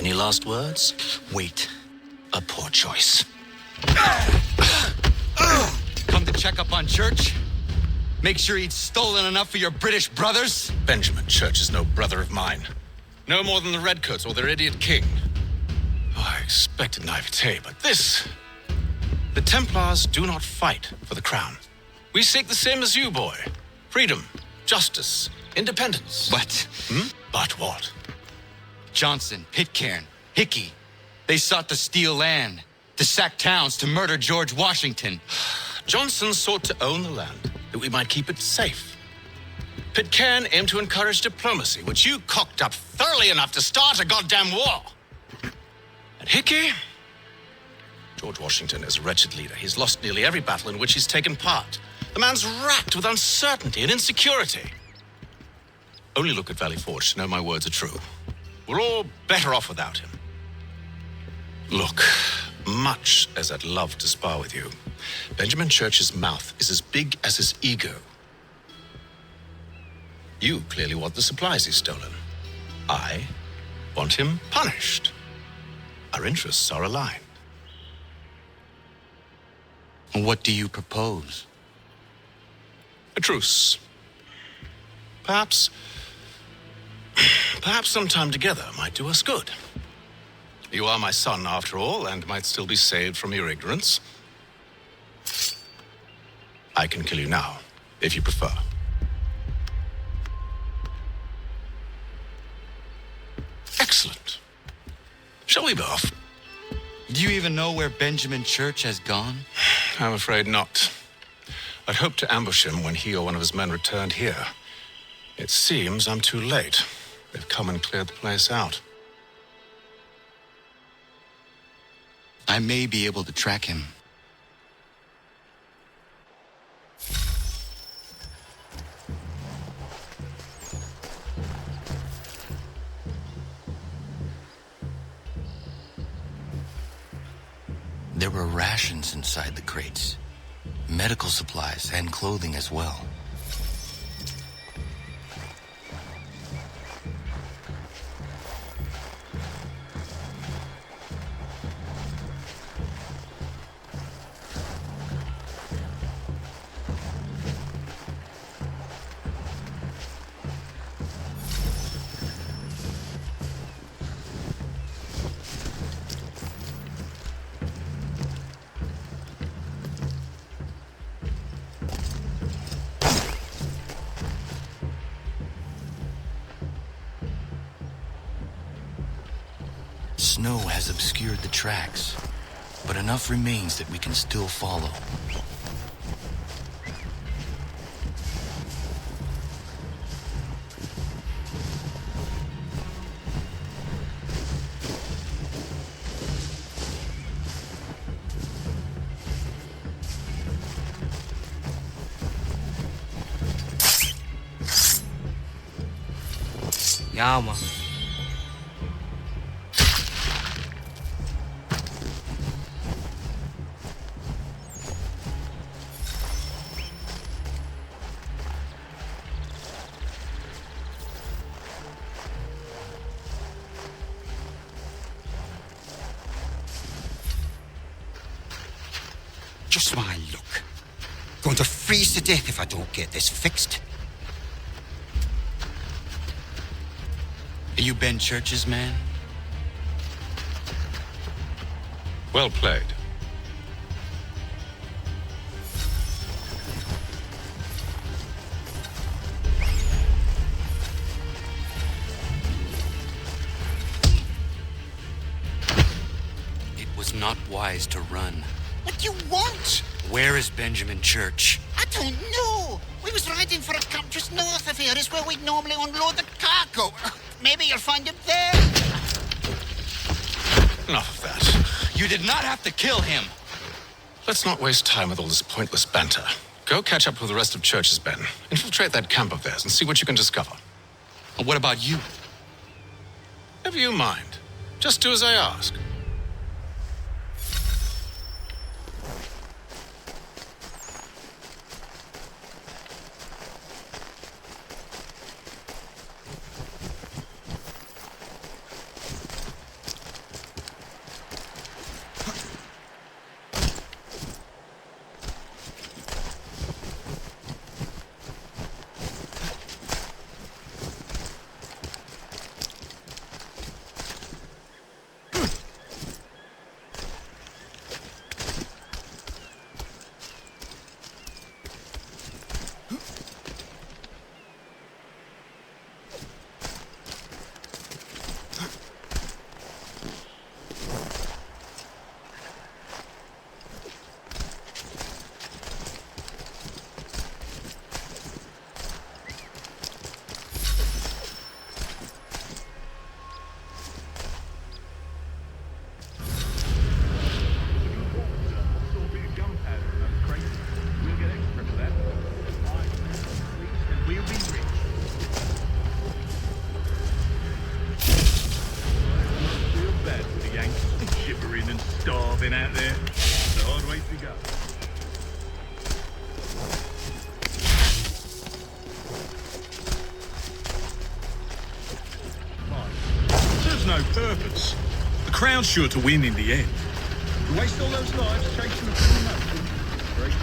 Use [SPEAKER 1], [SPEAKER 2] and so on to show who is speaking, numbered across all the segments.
[SPEAKER 1] Any last words?
[SPEAKER 2] Wait.
[SPEAKER 1] A poor choice.
[SPEAKER 2] Come to check up on Church? Make sure he'd stolen enough for your British brothers?
[SPEAKER 1] Benjamin Church is no brother of mine. No more than the Redcoats or their idiot king. Oh, I expected naivete, but this... The Templars do not fight for the crown. We seek the same as you, boy. Freedom, justice, independence.
[SPEAKER 2] But
[SPEAKER 1] But what?
[SPEAKER 2] Johnson, Pitcairn, Hickey, they sought to steal land, to sack towns, to murder George Washington.
[SPEAKER 1] Johnson sought to own the land, that we might keep it safe. Pitcairn aimed to encourage diplomacy, which you cocked up thoroughly enough to start a goddamn war. And Hickey? George Washington is a wretched leader. He's lost nearly every battle in which he's taken part. The man's racked with uncertainty and insecurity. Only look at Valley Forge to know my words are true. We're all better off without him. Look, much as I'd love to spar with you, Benjamin Church's mouth is as big as his ego. You clearly want the supplies he's stolen. I want him punished. Our interests are aligned.
[SPEAKER 2] What do you propose?
[SPEAKER 1] A truce. Perhaps some time together might do us good. You are my son, after all, and might still be saved from your ignorance. I can kill you now, if you prefer. Excellent. Shall we be off?
[SPEAKER 2] Do you even know where Benjamin Church has gone?
[SPEAKER 1] I'm afraid not. I'd hoped to ambush him when he or one of his men returned here. It seems I'm too late. They've come and cleared the place out.
[SPEAKER 2] I may be able to track him. There were rations inside the crates, medical supplies and clothing as well. Snow has obscured the tracks, but enough remains that we can still follow.
[SPEAKER 3] Yeah, man.
[SPEAKER 4] Just my luck. Going to freeze to death if I don't get this fixed.
[SPEAKER 2] Are you Ben Church's man?
[SPEAKER 1] Well played.
[SPEAKER 2] It was not wise to run.
[SPEAKER 4] What do you want?
[SPEAKER 2] Where is Benjamin Church?
[SPEAKER 4] I don't know. We was riding for a camp just north of here. Is where we'd normally unload the cargo. Maybe you'll find him there.
[SPEAKER 1] Enough of that.
[SPEAKER 2] You did not have to kill him.
[SPEAKER 1] Let's not waste time with all this pointless banter. Go catch up with the rest of Church's men. Infiltrate that camp of theirs and see what you can discover.
[SPEAKER 2] And what about you?
[SPEAKER 1] Never you mind. Just do as I ask.
[SPEAKER 3] nothing out there. It's a hard way to go. Serves no purpose. The crowd's sure to win in the end. To waste all those lives chasing a full notion. Great.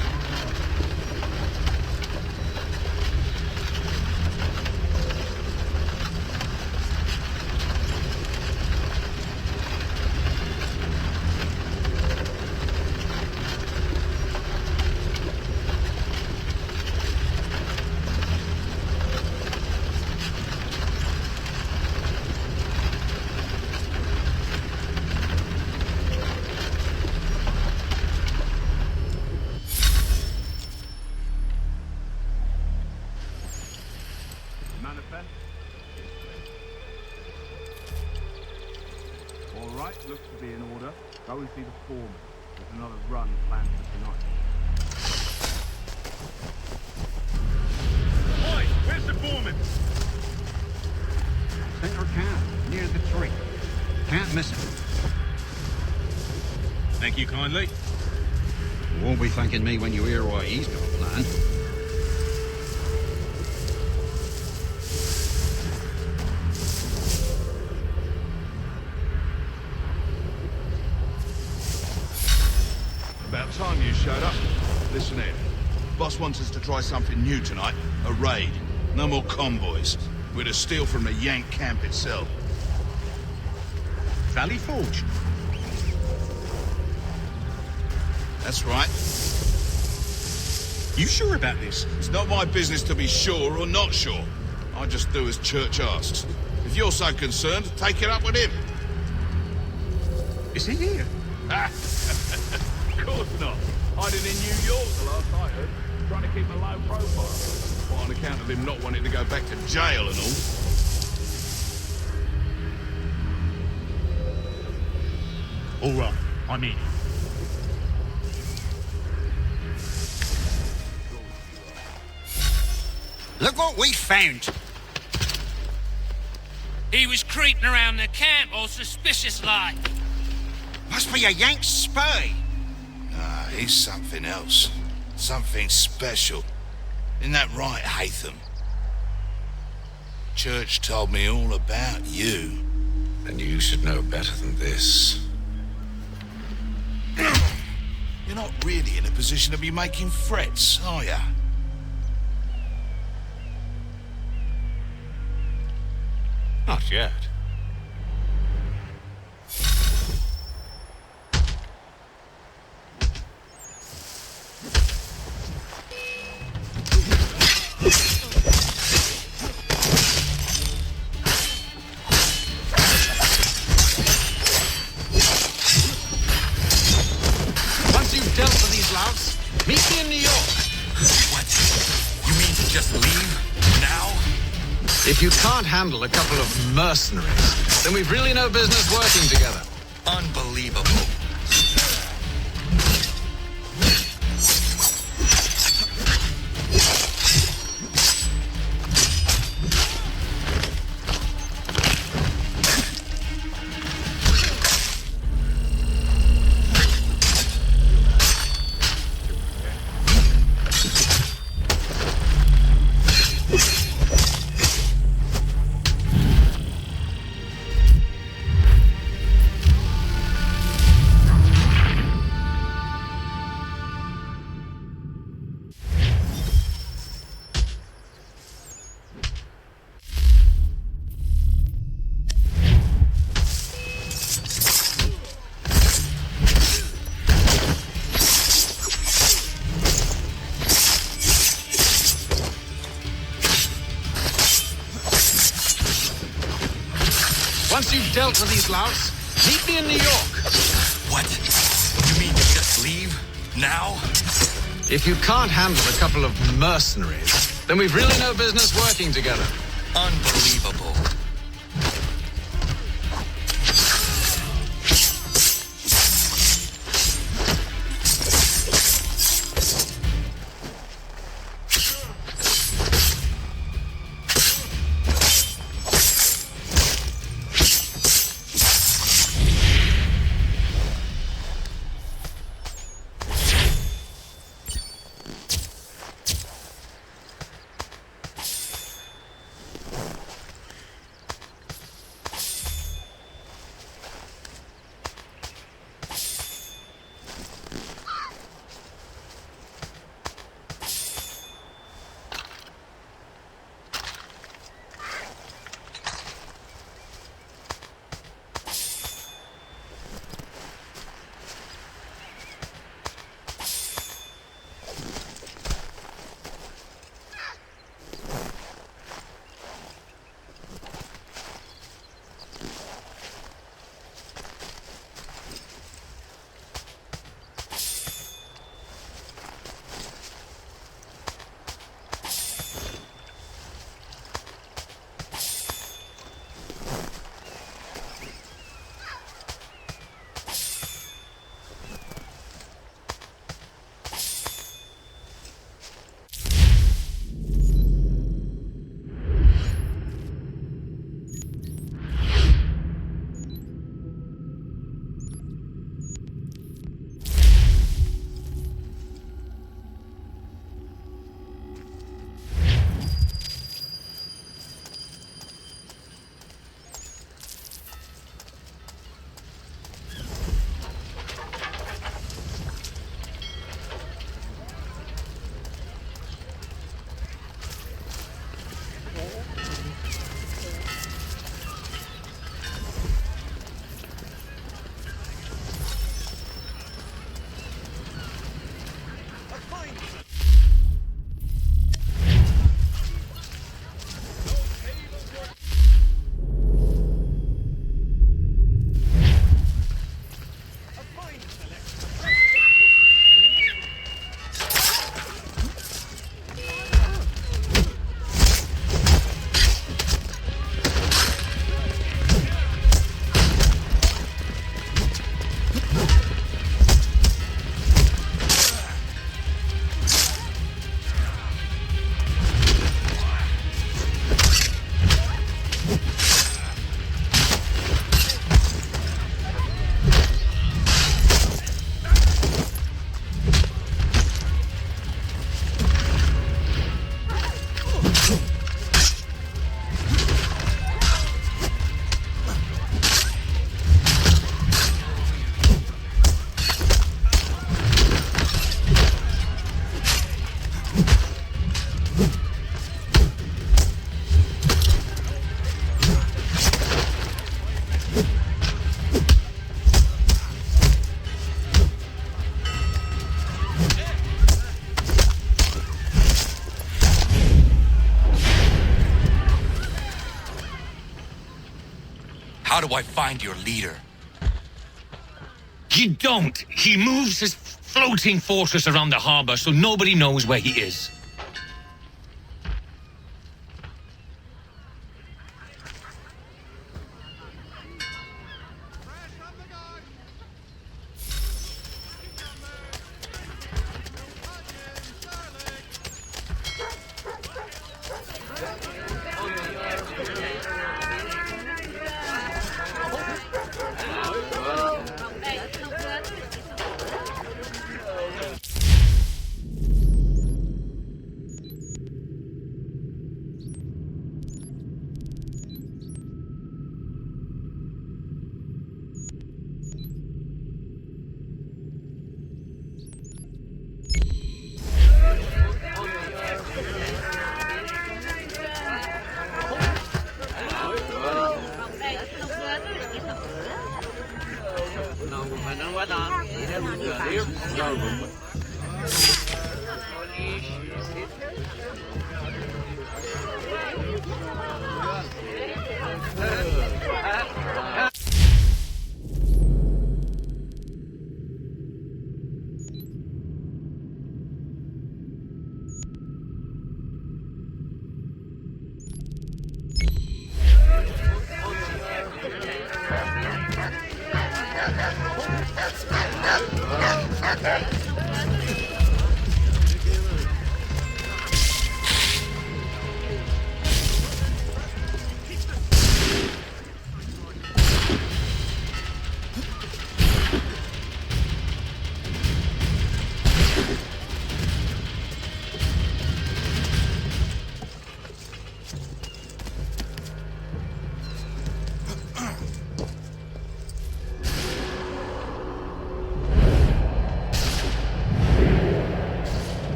[SPEAKER 3] Manifest. All right, looks to be in order. Go and see the foreman. There's another run planned for tonight. Oi, where's the foreman?
[SPEAKER 5] Center camp, near the tree. Can't miss him.
[SPEAKER 3] Thank you kindly.
[SPEAKER 5] You won't be thanking me when you hear what he's got planned.
[SPEAKER 6] About time you showed up. Listen here. Boss wants us to try something new tonight. A raid. No more convoys. We're to steal from the Yank camp itself.
[SPEAKER 3] Valley Forge.
[SPEAKER 6] That's right.
[SPEAKER 3] You sure about this?
[SPEAKER 6] It's not my business to be sure or not sure. I just do as Church asks. If you're so concerned, take it up with him.
[SPEAKER 3] Is he here?
[SPEAKER 6] Of course not. Hiding in New York the last I heard. Trying to keep a low profile. Well, on account of him not wanting to go back to jail and all.
[SPEAKER 3] All right, I'm in.
[SPEAKER 4] Look what we found.
[SPEAKER 7] He was creeping around the camp all suspicious like.
[SPEAKER 4] Must be a Yank spy.
[SPEAKER 6] Nah, he's something else. Something special. Isn't that right, Hatham? Church told me all about you.
[SPEAKER 1] And you should know better than this.
[SPEAKER 6] You're not really in a position to be making threats, are ya?
[SPEAKER 1] Not yet.
[SPEAKER 2] Once you've dealt with these louts, meet me in New York. What? You mean to just leave? Now?
[SPEAKER 8] If you can't handle a couple of mercenaries, then we've really no business working together.
[SPEAKER 2] Unbelievable.
[SPEAKER 8] Once you've dealt with these louts, meet me in New York.
[SPEAKER 2] What? You mean to just leave? Now?
[SPEAKER 8] If you can't handle a couple of mercenaries, then we've really no business working together.
[SPEAKER 2] Unbelievable. How do I find your leader?
[SPEAKER 9] You don't. He moves his floating fortress around the harbor so nobody knows where he is.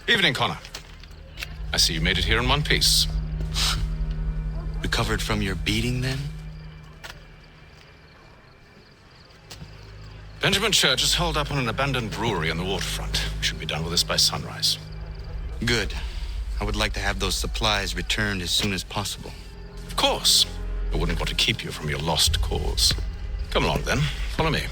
[SPEAKER 1] Evening, Connor. I see you made it here in one piece.
[SPEAKER 2] Recovered from your beating, then?
[SPEAKER 1] Benjamin Church is holed up on an abandoned brewery on the waterfront. We should be done with this by sunrise.
[SPEAKER 2] Good. I would like to have those supplies returned as soon as possible.
[SPEAKER 1] Of course. I wouldn't want to keep you from your lost cause. Come along, then. Follow me.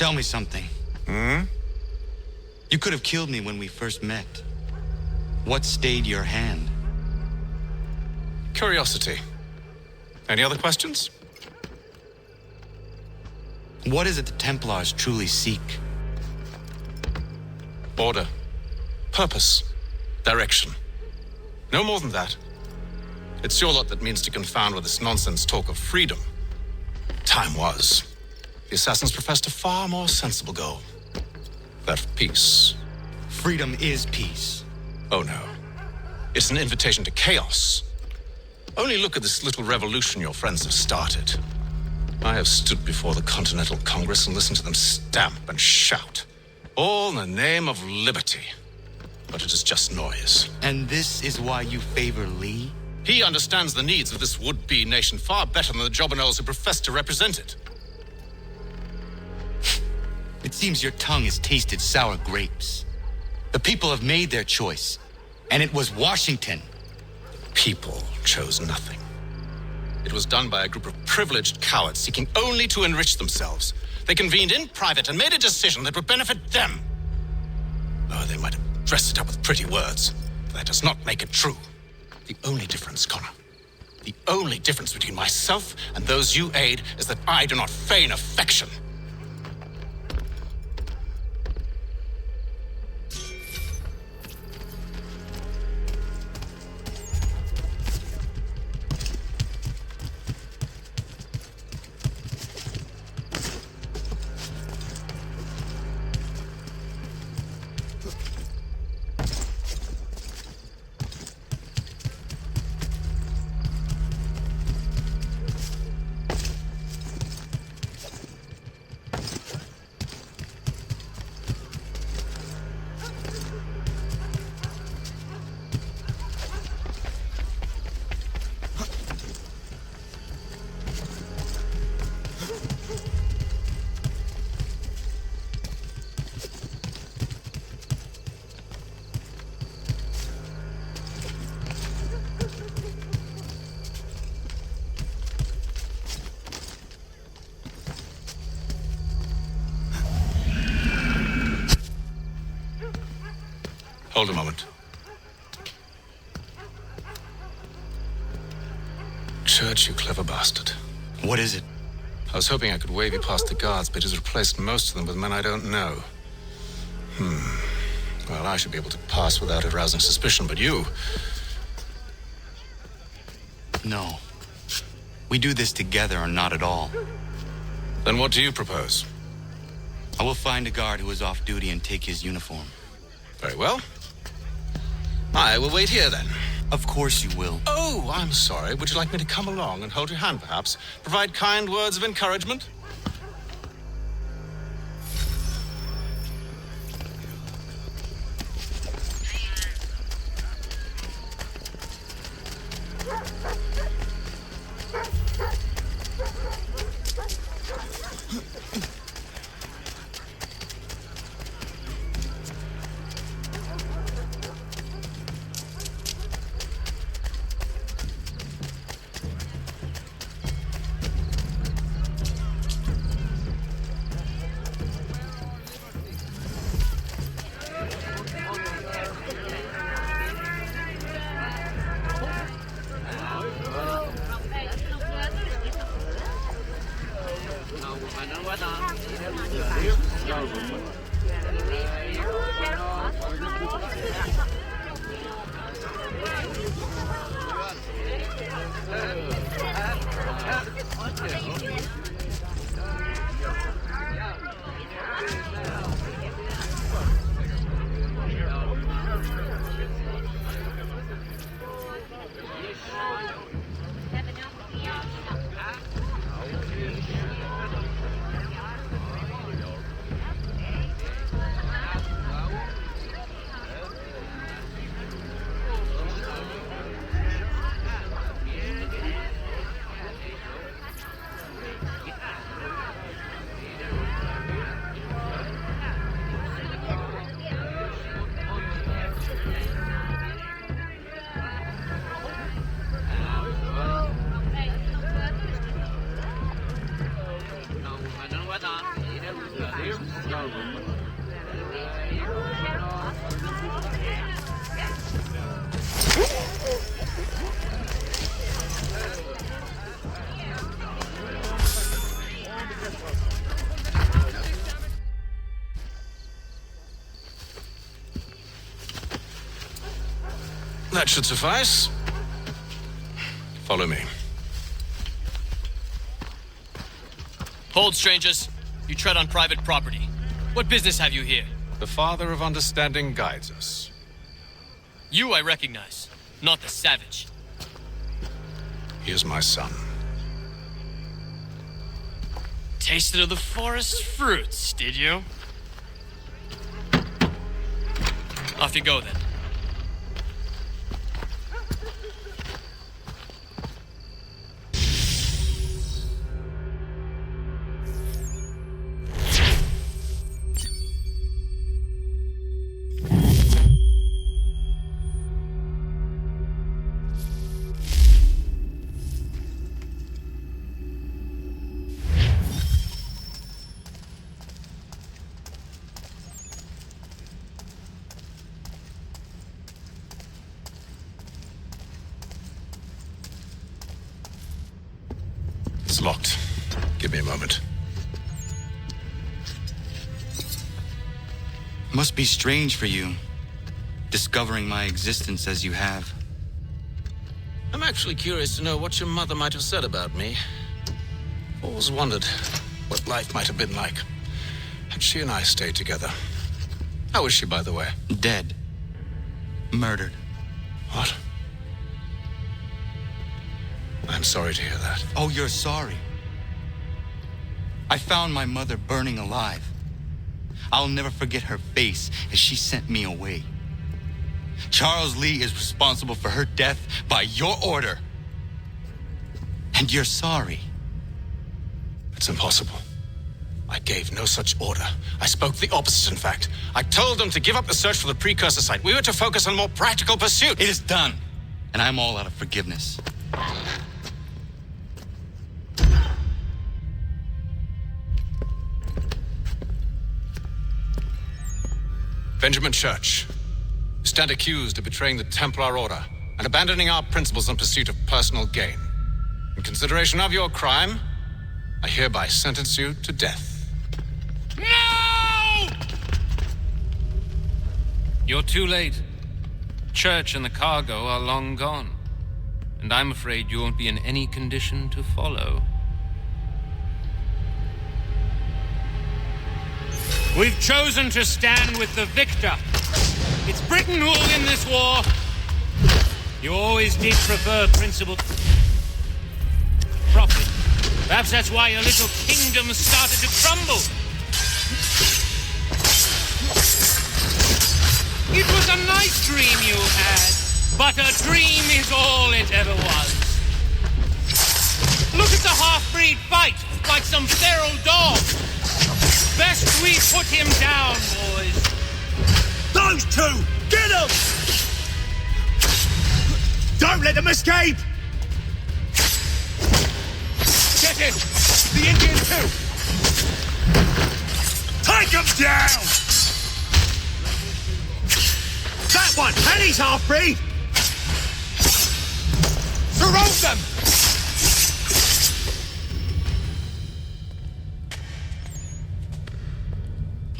[SPEAKER 2] Tell me something.
[SPEAKER 1] Hmm?
[SPEAKER 2] You could have killed me when we first met. What stayed your hand?
[SPEAKER 1] Curiosity. Any other questions?
[SPEAKER 2] What is it the Templars truly seek?
[SPEAKER 1] Order. Purpose. Direction. No more than that. It's your lot that means to confound with this nonsense talk of freedom. Time was. The assassins professed a far more sensible goal. That of peace.
[SPEAKER 2] Freedom is peace.
[SPEAKER 1] Oh no. It's an invitation to chaos. Only look at this little revolution your friends have started. I have stood before the Continental Congress and listened to them stamp and shout. All in the name of liberty. But it is just noise.
[SPEAKER 2] And this is why you favor Lee?
[SPEAKER 1] He understands the needs of this would-be nation far better than the jobberknolls who profess to represent it.
[SPEAKER 2] It seems your tongue has tasted sour grapes. The people have made their choice, and it was Washington.
[SPEAKER 1] People chose nothing. It was done by a group of privileged cowards seeking only to enrich themselves. They convened in private and made a decision that would benefit them. Oh, they might have dressed it up with pretty words, but that does not make it true. The only difference, Connor, the only difference between myself and those you aid is that I do not feign affection. Hold a moment. Church, you clever bastard.
[SPEAKER 2] What is it?
[SPEAKER 1] I was hoping I could wave you past the guards, but he's replaced most of them with men I don't know. Well, I should be able to pass without arousing suspicion, but you...
[SPEAKER 2] No. We do this together or not at all.
[SPEAKER 1] Then what do you propose?
[SPEAKER 2] I will find a guard who is off duty and take his uniform.
[SPEAKER 1] Very well. I will wait here then.
[SPEAKER 2] Of course you will.
[SPEAKER 1] Oh, I'm sorry. Would you like me to come along and hold your hand, perhaps? Provide kind words of encouragement? That should suffice. Follow me.
[SPEAKER 10] Hold, strangers. You tread on private property. What business have you here?
[SPEAKER 1] The Father of Understanding guides us.
[SPEAKER 10] You I recognize, not the savage.
[SPEAKER 1] He is my son.
[SPEAKER 10] Tasted of the forest fruits, did you? Off you go, then.
[SPEAKER 1] It's locked. Give me a moment.
[SPEAKER 2] Must be strange for you, discovering my existence as you have.
[SPEAKER 1] I'm actually curious to know what your mother might have said about me. Always wondered what life might have been like had she and I stayed together. How is she, by the way?
[SPEAKER 2] Dead. Murdered.
[SPEAKER 1] What? I'm sorry to hear that.
[SPEAKER 2] Oh, you're sorry. I found my mother burning alive. I'll never forget her face as she sent me away. Charles Lee is responsible for her death by your order. And you're sorry.
[SPEAKER 1] It's impossible. I gave no such order. I spoke the opposite, in fact. I told them to give up the search for the precursor site. We were to focus on more practical pursuit.
[SPEAKER 2] It is done, and I'm all out of forgiveness.
[SPEAKER 1] Benjamin Church, you stand accused of betraying the Templar Order and abandoning our principles in pursuit of personal gain. In consideration of your crime, I hereby sentence you to death.
[SPEAKER 7] No! You're too late. Church and the cargo are long gone, and I'm afraid you won't be in any condition to follow. We've chosen to stand with the victor. It's Britain who will win this war. You always did prefer principle profit. Perhaps that's why your little kingdom started to crumble. It was a nice dream you had, but a dream is all it ever was. Look at the half-breed fight, like some feral dog. Best we put him down, boys.
[SPEAKER 3] Those two! Get them! Don't let them escape! Get him! The Indian too! Take him down! That one! And he's half-breed! Surround them!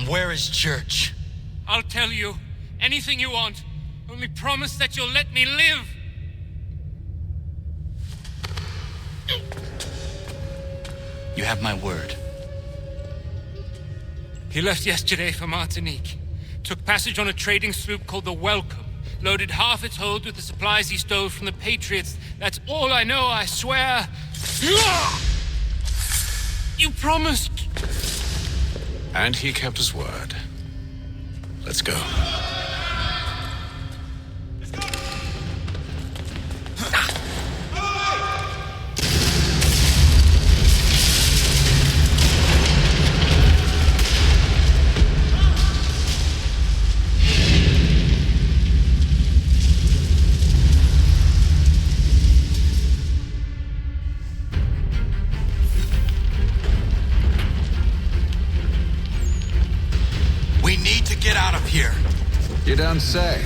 [SPEAKER 2] Where is Church?
[SPEAKER 7] I'll tell you anything you want. Only promise that you'll let me live.
[SPEAKER 2] You have my word.
[SPEAKER 7] He left yesterday for Martinique. Took passage on a trading sloop called the Welcome. Loaded half its hold with the supplies he stole from the Patriots. That's all I know, I swear. You promised.
[SPEAKER 1] And he kept his word. Let's go.
[SPEAKER 2] We need to get out of here.
[SPEAKER 8] You don't say.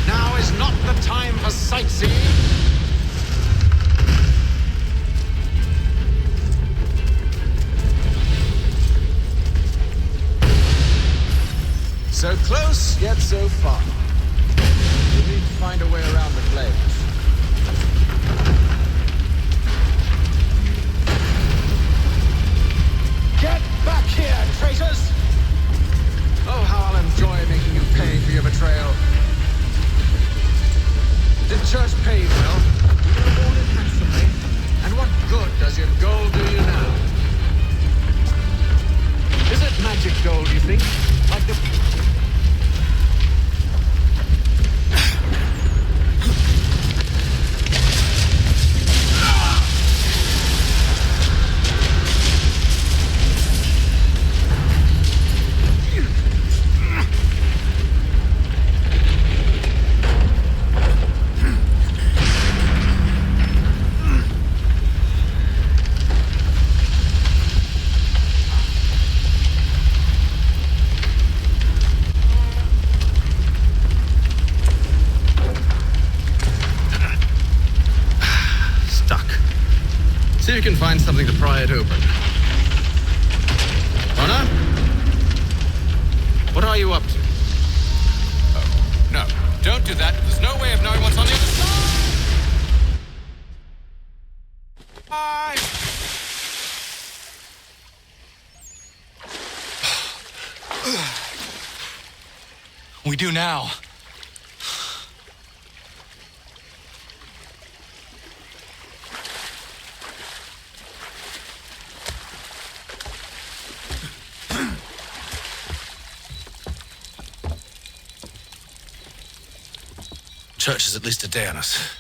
[SPEAKER 1] Now is not the time for sightseeing.
[SPEAKER 8] So close, yet so far. if you can find something to pry it open. Connor? What are you up to?
[SPEAKER 1] Oh, no. Don't do that. There's no way of knowing what's on the other side. Bye.
[SPEAKER 2] We do now.
[SPEAKER 1] Church is at least a day on us.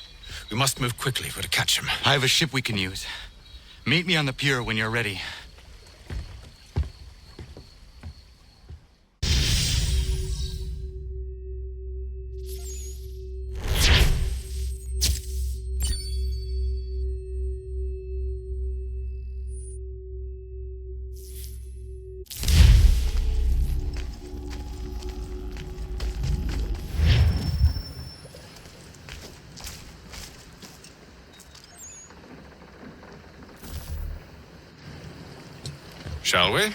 [SPEAKER 1] We must move quickly if we're to catch him.
[SPEAKER 2] I have a ship we can use. Meet me on the pier when you're ready.
[SPEAKER 1] Shall we?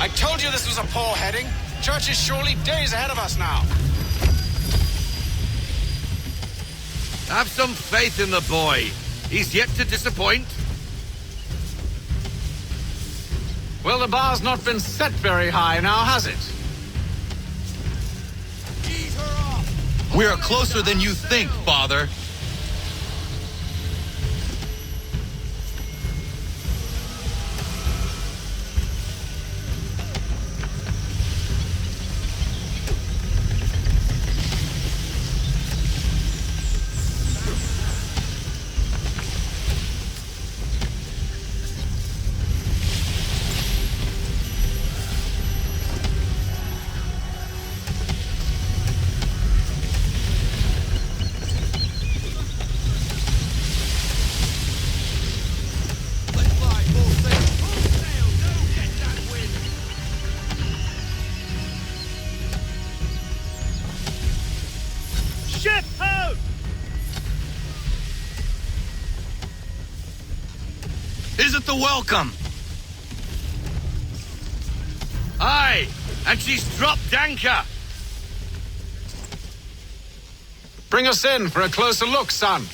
[SPEAKER 1] I told you this was a poor heading. Church is surely days ahead of us now.
[SPEAKER 11] Have some faith in the boy. He's yet to disappoint.
[SPEAKER 8] Well, the bar's not been set very high now, has it?
[SPEAKER 2] We are closer than you think, Father.
[SPEAKER 3] Ship out!
[SPEAKER 11] Is it the Welcome? Aye, and she's dropped anchor.
[SPEAKER 8] Bring us in for a closer look, son.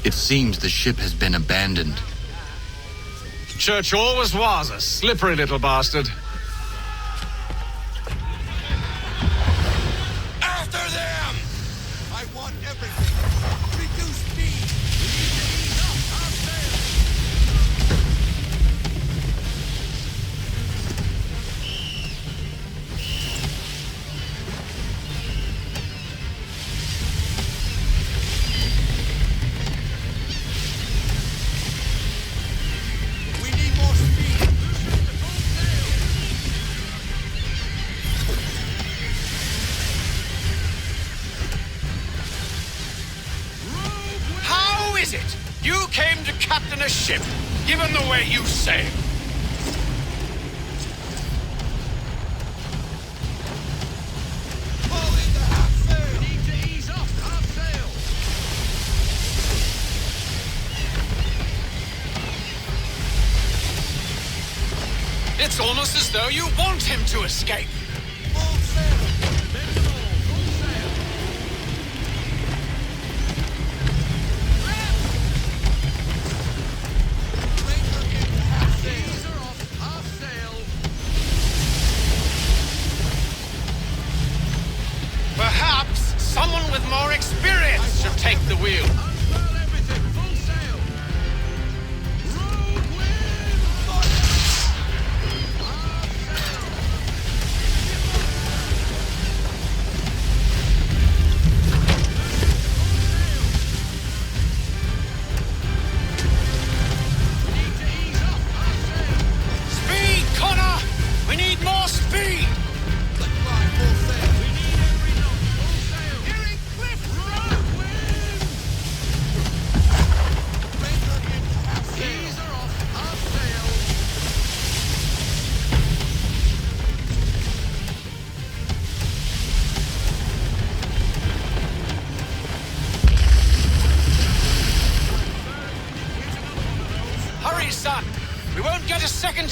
[SPEAKER 2] It seems the ship has been abandoned.
[SPEAKER 8] Church always was a slippery little bastard.
[SPEAKER 11] After them! I want everything. Reduce speed. We need to ease up our sails. We need more speed.
[SPEAKER 1] How is it you came to captain a ship, given the way you sail?
[SPEAKER 11] Pull in the half sail. Need to ease off half sail.
[SPEAKER 1] It's almost as though you want him to escape.
[SPEAKER 11] Full sail. Bend them all. Full sail. Anchor in half sail. Ease her off half sail.
[SPEAKER 1] Perhaps someone with more experience should take the wheel.
[SPEAKER 11] Unfurl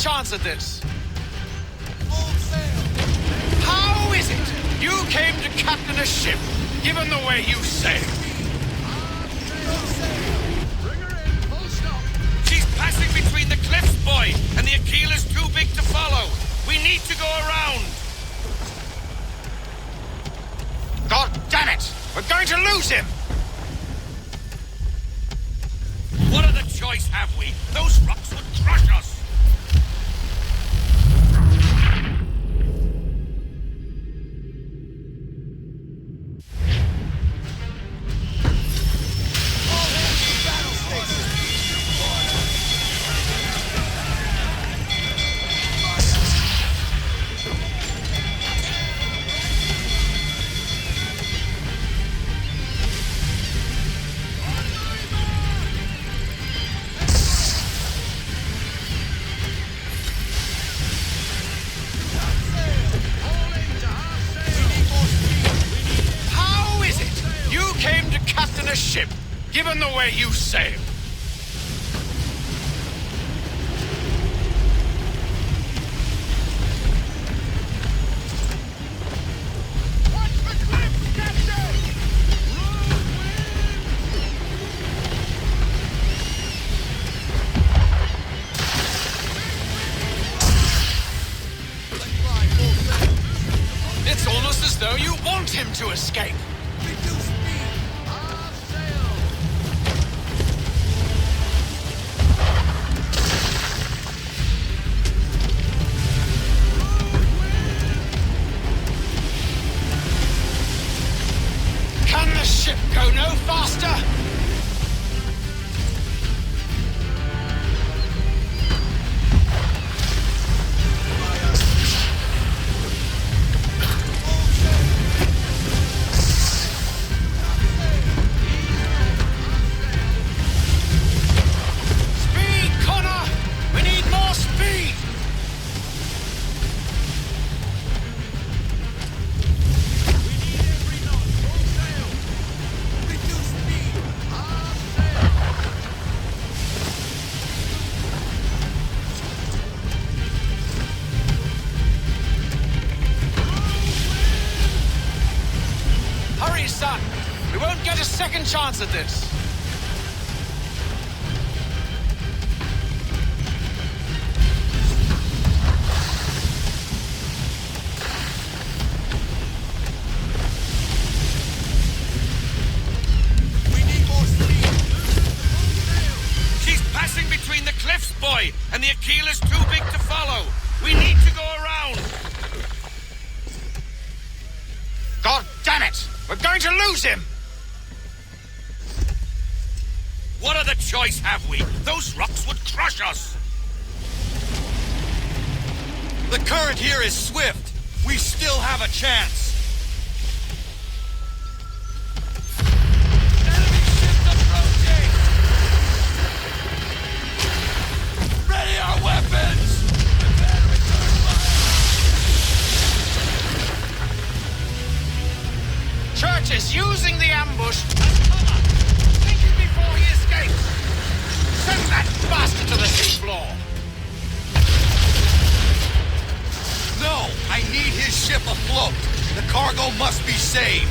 [SPEAKER 1] chance at this.
[SPEAKER 11] Full sail.
[SPEAKER 1] How is it you came to captain a ship, given the way you sailed?
[SPEAKER 11] Bring her in. Full stop.
[SPEAKER 6] She's passing between the cliffs, boy, and the Aquila's too big to follow. We need to go around.
[SPEAKER 1] God damn it! We're going to lose him!
[SPEAKER 6] What other choice have we? Those rocks would crush us.
[SPEAKER 11] All hands to battle stations.
[SPEAKER 1] How is it you came to captain a ship, given the way you sailed?
[SPEAKER 11] Watch the cliffs, Captain! Let's fly full sail.
[SPEAKER 1] It's almost as though you want him to escape.
[SPEAKER 11] Reduce speed. Our sail.
[SPEAKER 1] Can the ship go no faster? Speed, Connor! We need more speed!
[SPEAKER 11] Reduce speed. Our sail.
[SPEAKER 1] Hurry, son! We won't get a second chance at this.
[SPEAKER 11] We need more speed.
[SPEAKER 6] She's passing between the cliffs, boy, and the Aquila's too big to follow. We need to go around.
[SPEAKER 1] God damn it! We're going to lose him!
[SPEAKER 6] What other choice have we? Those rocks would crush us.
[SPEAKER 2] The current here is swift. We still have a chance.
[SPEAKER 11] Enemy ships approaching. Ready our weapons. Prepare to return fire.
[SPEAKER 1] Church is using the ambush as cover. Sink him before he escapes. Send that bastard to the seafloor.
[SPEAKER 2] No, I need his ship afloat. The cargo must be saved.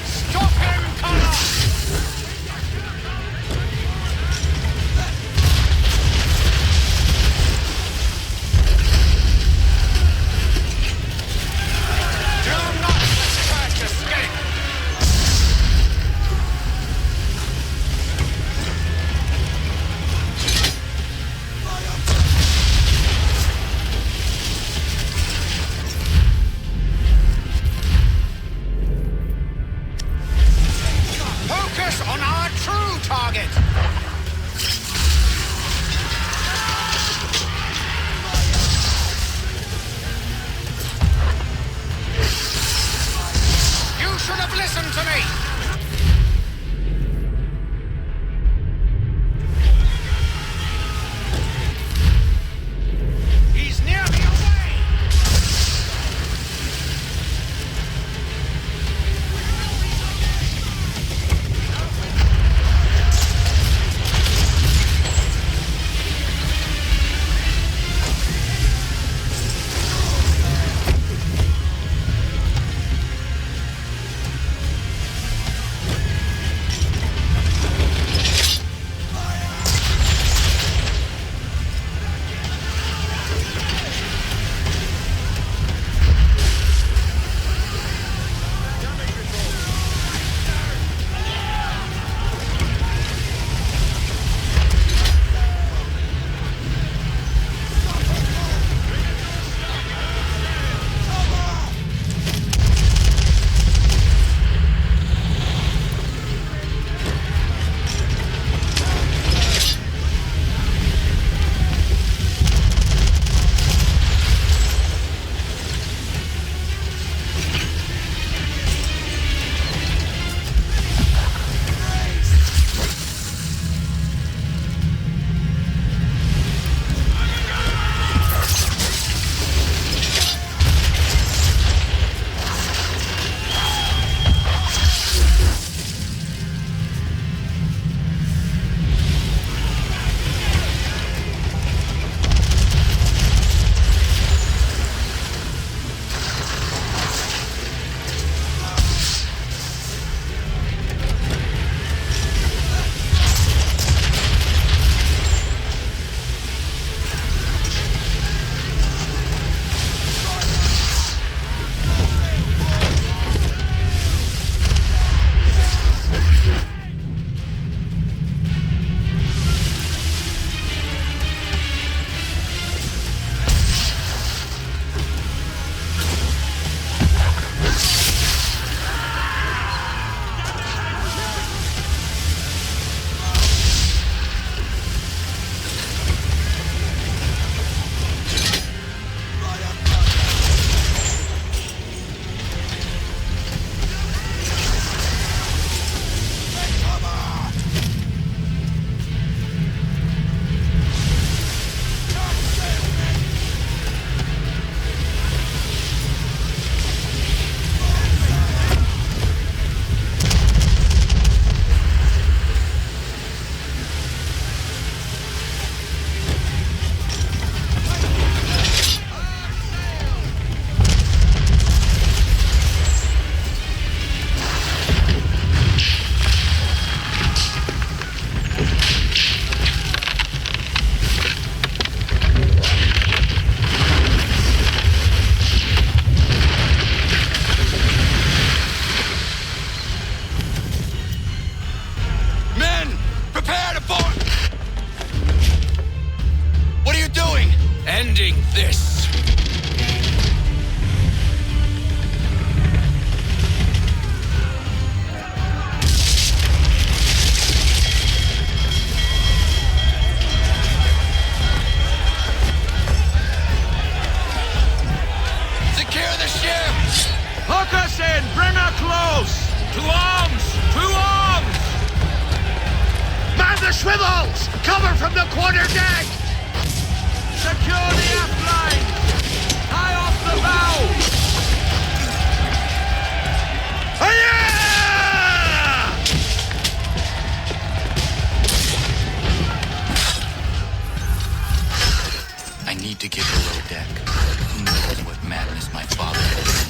[SPEAKER 1] Stop him, Connor! Do not let Church escape!
[SPEAKER 10] ending this!
[SPEAKER 11] Secure the ship! Hook us in! Bring her close! To arms! To arms! Man the swivels! Cover from the quarter deck! Secure the aft line! High off the bow! Hiya!
[SPEAKER 2] I need to get below deck. Who knows what madness my father has.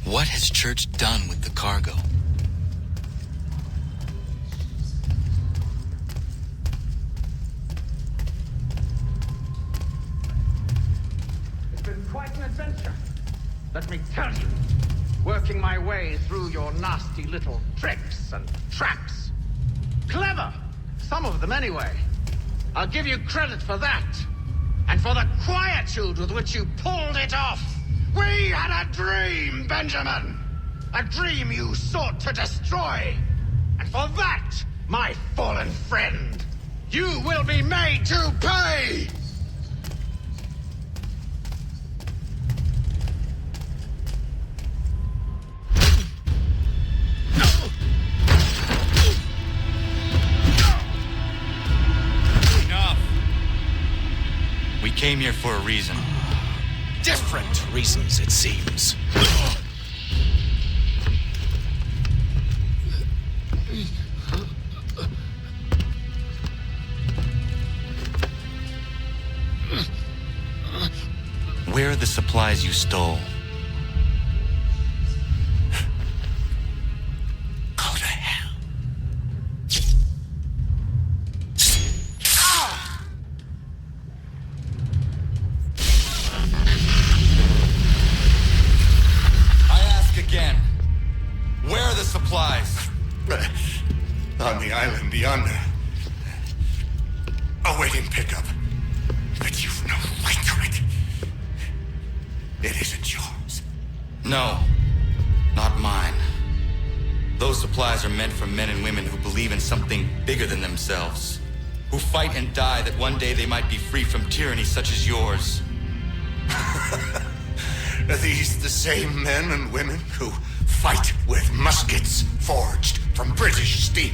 [SPEAKER 2] What has Church done with the cargo?
[SPEAKER 12] It's been quite an adventure, let me tell you. Working my way through your nasty little tricks and traps. Clever! Some of them anyway. I'll give you credit for that. And for the quietude with which you pulled it off. We had a dream, Benjamin! A dream you sought to destroy! And for that, my fallen friend, you will be made to pay!
[SPEAKER 2] Enough! We came here for a reason.
[SPEAKER 1] Different reasons, it seems.
[SPEAKER 2] Where are the supplies you stole?
[SPEAKER 1] Go to hell.
[SPEAKER 2] I ask again. Where are the supplies?
[SPEAKER 13] On the island yonder. Awaiting pickup. But you've no right to it. It isn't yours.
[SPEAKER 2] No, not mine. Those supplies are meant for men and women who believe in something bigger than themselves. Who fight and die that one day they might be free from tyranny such as yours.
[SPEAKER 13] Are these the same men and women who fight with muskets forged from British steel?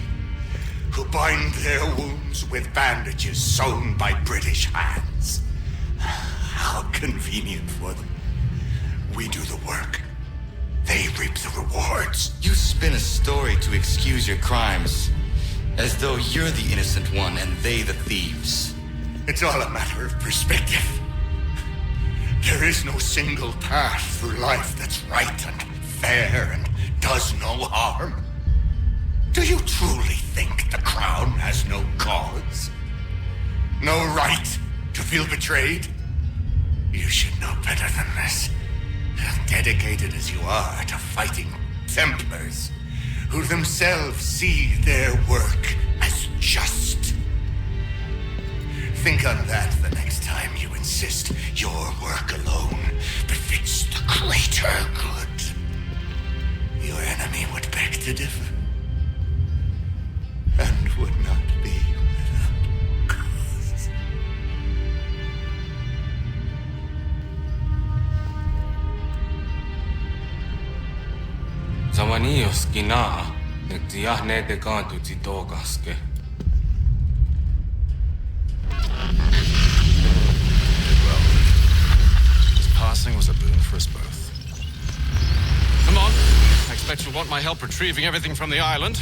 [SPEAKER 13] Who bind their wounds with bandages sewn by British hands? How convenient for them. We do the work. They reap the rewards.
[SPEAKER 2] You spin a story to excuse your crimes, as though you're the innocent one and they the thieves.
[SPEAKER 13] It's all a matter of perspective. There is no single path through life that's right and fair and does no harm. Do you truly think the Crown has no cause? No right to feel betrayed? You should know better than this. Dedicated as you are to fighting Templars, who themselves see their work as just. Think on that the next time you insist your work alone befits the greater good. Your enemy would beg to differ, and would not be without cause.
[SPEAKER 14] Zamanios kina, nektiahne de kantu titogaske.
[SPEAKER 1] His passing was a boon for us both. Come on. I expect you'll want my help retrieving everything from the island.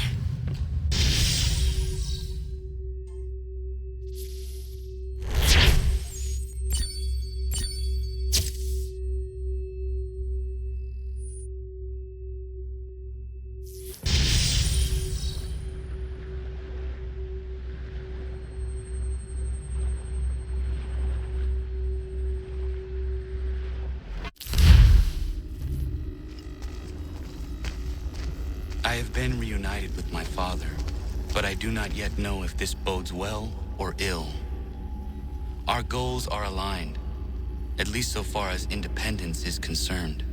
[SPEAKER 2] I have been reunited with my father, but I do not yet know if this bodes well or ill. Our goals are aligned, at least so far as independence is concerned.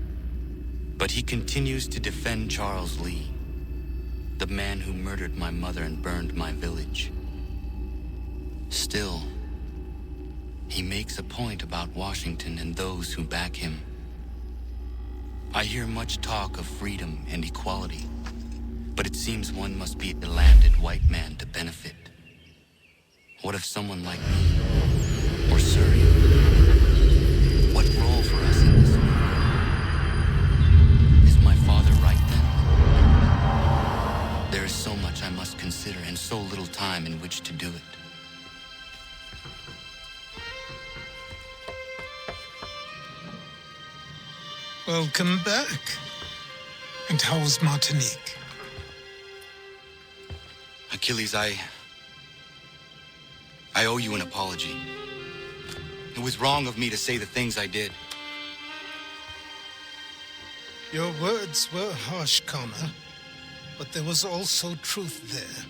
[SPEAKER 2] But he continues to defend Charles Lee, the man who murdered my mother and burned my village. Still, he makes a point about Washington and those who back him. I hear much talk of freedom and equality, but it seems one must be a landed white man to benefit. What if someone like me, or Surrey? What role for us in this world? Is my father right then? There is so much I must consider and so little time in which to do it.
[SPEAKER 15] Welcome back. And how was Martinique?
[SPEAKER 2] Achilles, I owe you an apology. It was wrong of me to say the things I did.
[SPEAKER 15] Your words were harsh, Connor, but there was also truth there.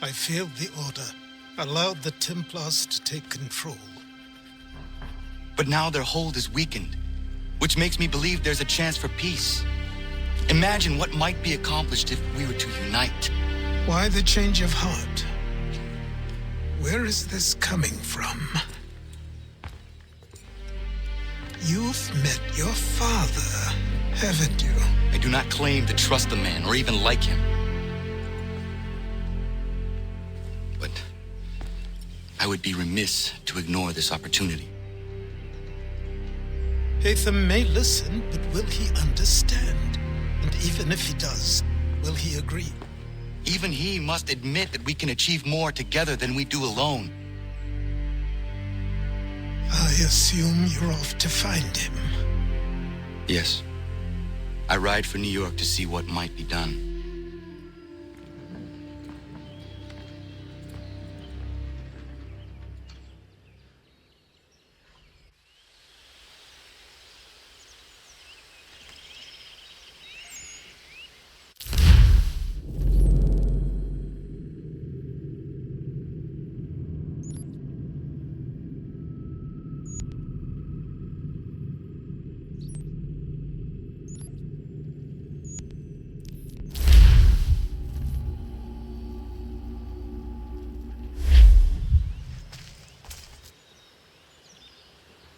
[SPEAKER 15] I failed the order, allowed the Templars to take control.
[SPEAKER 2] But now their hold is weakened, which makes me believe there's a chance for peace. Imagine what might be accomplished if we were to unite.
[SPEAKER 15] Why the change of heart? Where is this coming from? You've met your father, haven't you?
[SPEAKER 2] I do not claim to trust the man or even like him. But I would be remiss to ignore this opportunity.
[SPEAKER 15] Hatham may listen, but will he understand? And even if he does, will he agree?
[SPEAKER 2] Even he must admit that we can achieve more together than we do alone.
[SPEAKER 15] I assume you're off to find him.
[SPEAKER 2] Yes. I ride for New York to see what might be done.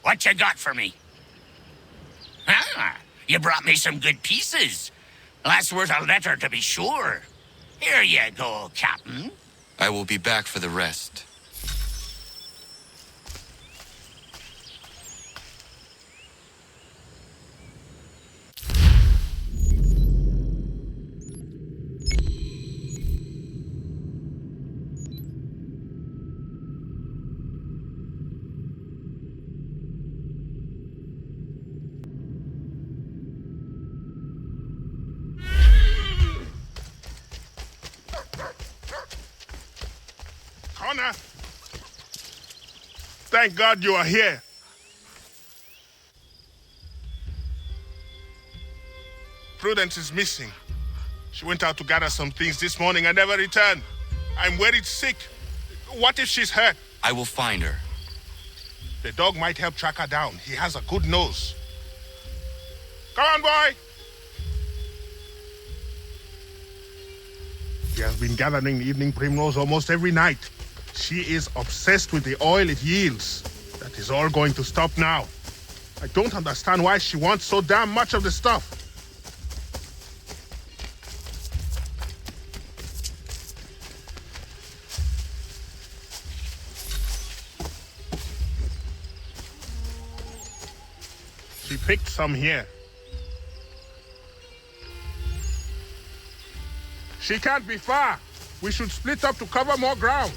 [SPEAKER 16] What you got for me? Ah, you brought me some good pieces. That's worth a letter to be sure. Here you go, Captain.
[SPEAKER 2] I will be back for the rest.
[SPEAKER 17] Connor! Thank God you are here. Prudence is missing. She went out to gather some things this morning and never returned. I'm worried sick. What if she's hurt?
[SPEAKER 2] I will find her.
[SPEAKER 17] The dog might help track her down. He has a good nose. Come on, boy! He has been gathering evening primrose almost every night. She is obsessed with the oil it yields. That is all going to stop now. I don't understand why she wants so damn much of the stuff. She picked some here. She can't be far. We should split up to cover more ground.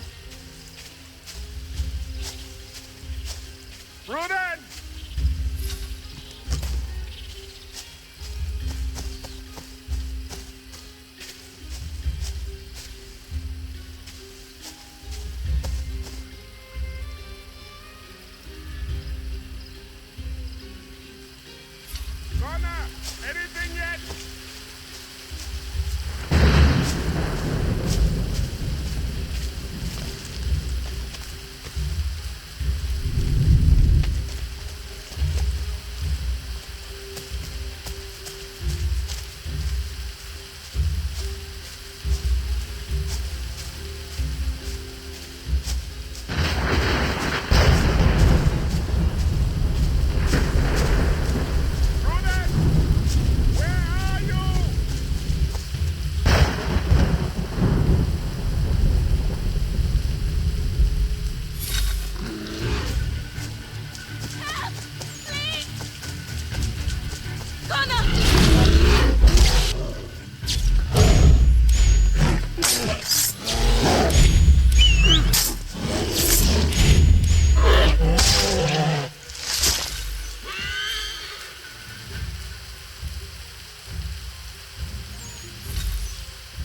[SPEAKER 17] Prudence! Connor, anything yet?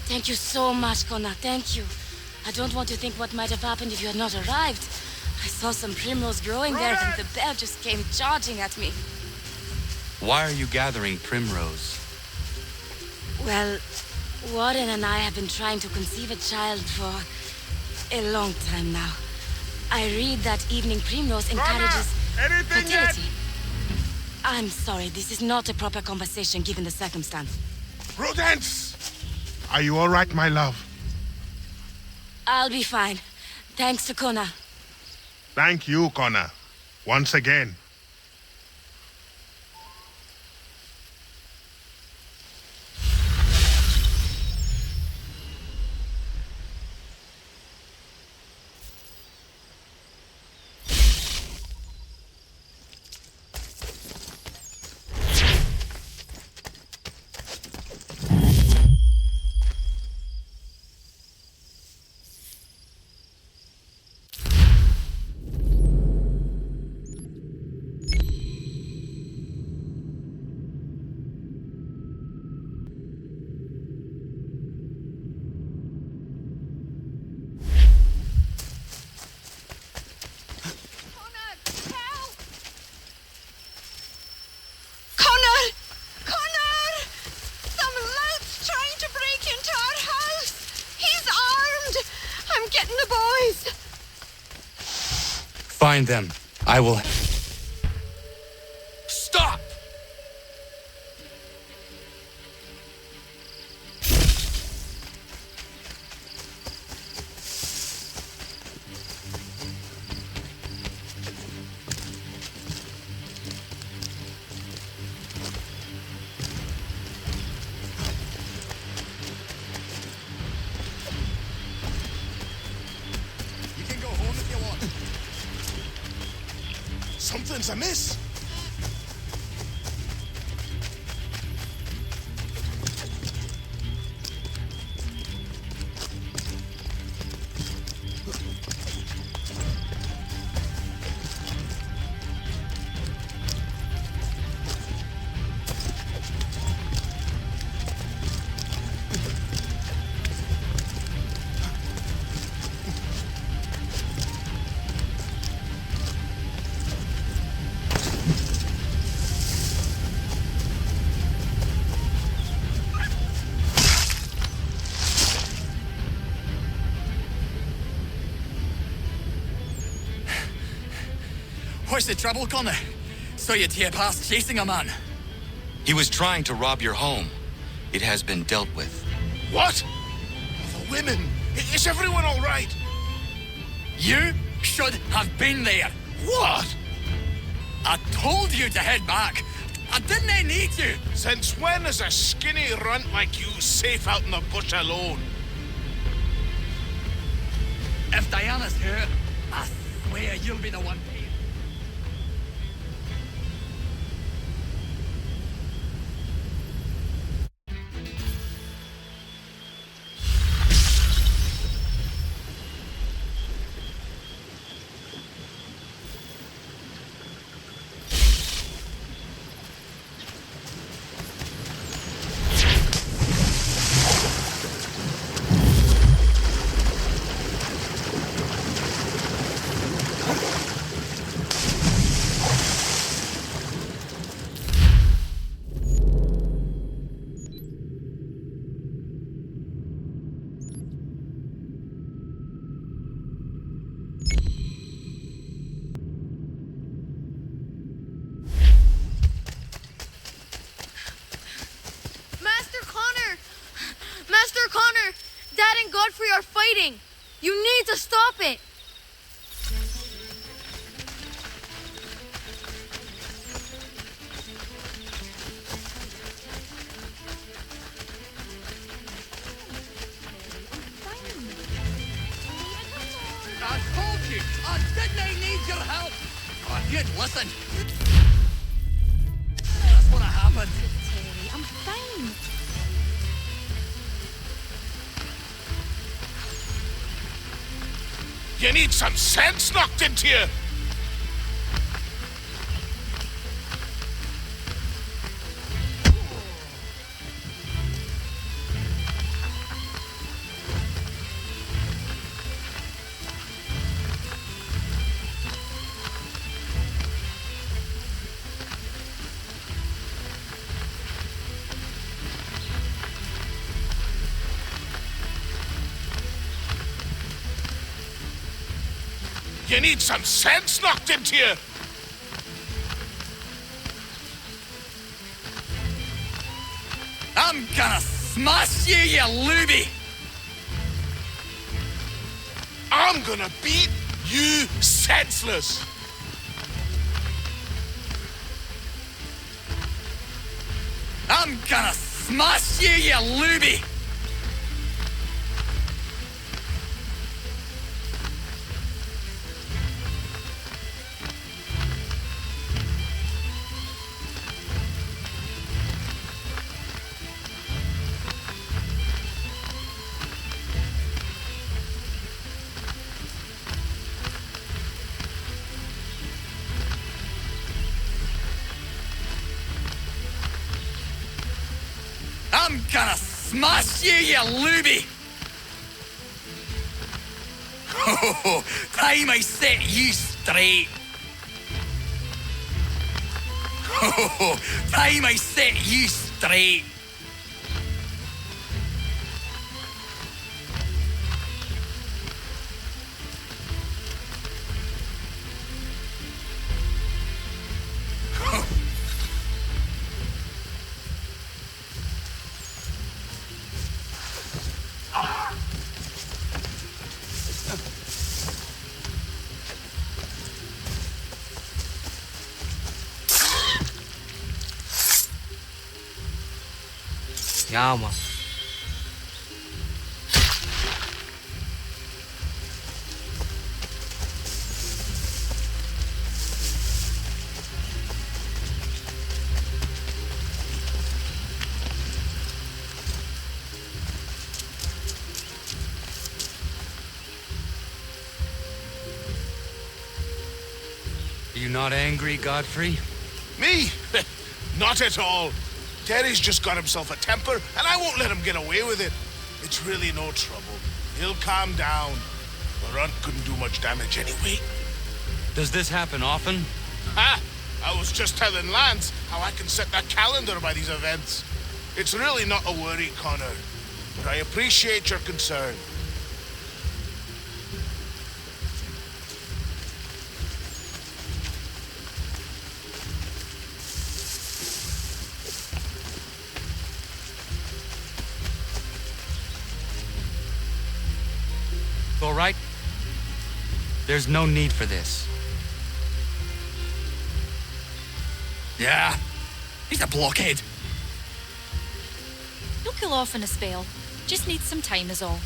[SPEAKER 18] Thank you so much, Connor. Thank you. I don't want to think what might have happened if you had not arrived. I saw some primrose growing there and the bear just came charging at me.
[SPEAKER 2] Why are you gathering primrose?
[SPEAKER 18] Well, Warren and I have been trying to conceive a child for a long time now. I read that evening primrose encourages fertility. I'm sorry, this is not a proper conversation given the circumstance.
[SPEAKER 17] Prudence! Are you all right, my love?
[SPEAKER 18] I'll be fine. Thanks to Connor.
[SPEAKER 17] Thank you, Connor. Once again.
[SPEAKER 2] Find them. I will... Stop!
[SPEAKER 13] You can go home if you want. Something's amiss.
[SPEAKER 19] What's the trouble, Connor? Saw you tear past chasing a man.
[SPEAKER 2] He was trying to rob your home. It has been dealt with.
[SPEAKER 17] What? The women. Is everyone all right?
[SPEAKER 19] You should have been there.
[SPEAKER 17] What?
[SPEAKER 19] I told you to head back. I didn't need you.
[SPEAKER 17] Since when is a skinny runt like you safe out in the bush alone?
[SPEAKER 19] If Diana's here, I swear you'll be the one paying.
[SPEAKER 20] Godfrey are fighting. You need to stop it.
[SPEAKER 19] I told you, I didn't need your help. Oh, if you'd listened. That's what happened.
[SPEAKER 20] Terry, I'm fine.
[SPEAKER 17] You need some sense knocked into you. You need some sense knocked into you.
[SPEAKER 19] I'm gonna smash you, you looby.
[SPEAKER 17] I'm gonna beat you senseless.
[SPEAKER 19] I'm gonna smash you, you looby. I'm gonna smash you, you looby! Oh, time I set you straight. Oh, time I set you straight.
[SPEAKER 21] Ja, man.
[SPEAKER 2] Are you not angry, Godfrey?
[SPEAKER 17] Me? Not at all. Terry's just got himself a temper, and I won't let him get away with it. It's really no trouble. He'll calm down. The runt couldn't do much damage anyway.
[SPEAKER 2] Does this happen often?
[SPEAKER 17] Ha! I was just telling Lance how I can set that calendar by these events. It's really not a worry, Connor, but I appreciate your concern.
[SPEAKER 2] all right? There's no need for this.
[SPEAKER 21] Yeah, he's a blockhead.
[SPEAKER 22] He'll cool off in a spell. Just needs some time is all.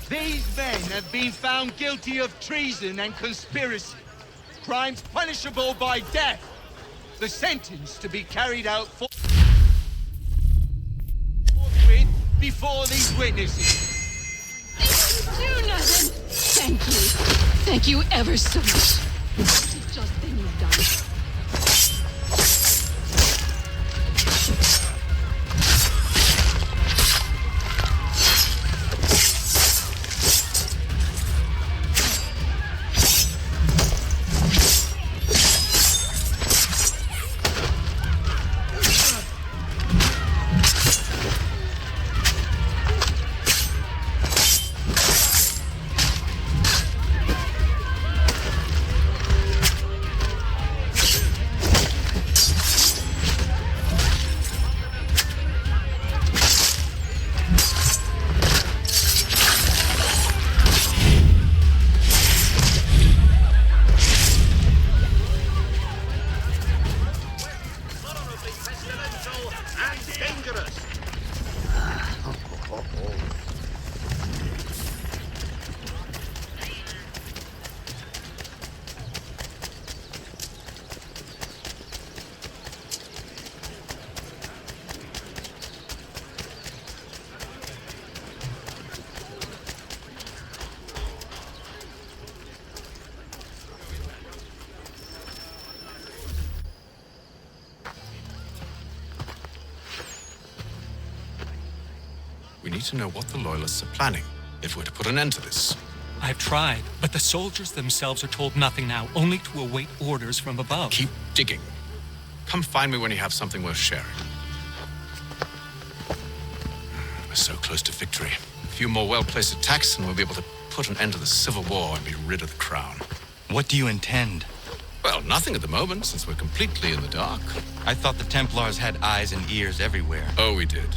[SPEAKER 11] These men have been found guilty of treason and conspiracy, crimes punishable by death. The sentence to be carried out forthwith before these witnesses.
[SPEAKER 23] Do nothing. Thank you. Thank you ever so much. It's just thing you've done.
[SPEAKER 1] We need to know what the Loyalists are planning if we're to put an end to this.
[SPEAKER 24] I've tried, but the soldiers themselves are told nothing now, only to await orders from above.
[SPEAKER 1] Keep digging. Come find me when you have something worth sharing. We're so close to victory. A few more well-placed attacks and we'll be able to put an end to the Civil War and be rid of the crown.
[SPEAKER 2] What do you intend?
[SPEAKER 1] Well, nothing at the moment, since we're completely in the dark.
[SPEAKER 2] I thought the Templars had eyes and ears everywhere.
[SPEAKER 1] Oh, we did.